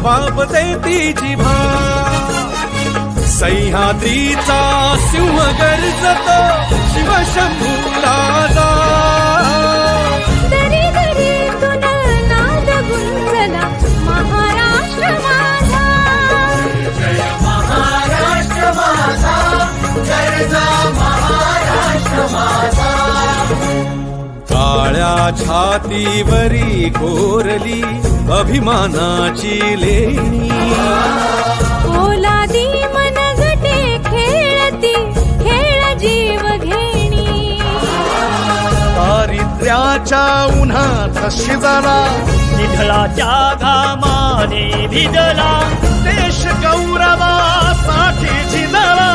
वापते ती जिभा सह्याद्रीचा सिंह गर्जतो शिवशंभू राजा दरी दरीतून नाद गुंजला महाराष्ट्र माझा जय महाराष्ट्र माझा गर्जा महाराष्ट्र माझा काळ्या छातीवरी कोरली अभिमानाची लेणी पोलादी मनगटे खेळती खेळ जीव घेणी दारिद्र्याच्या उन्हात शिजला निधळाच्या घामाने भिजला देश गौरवासाठी झिजला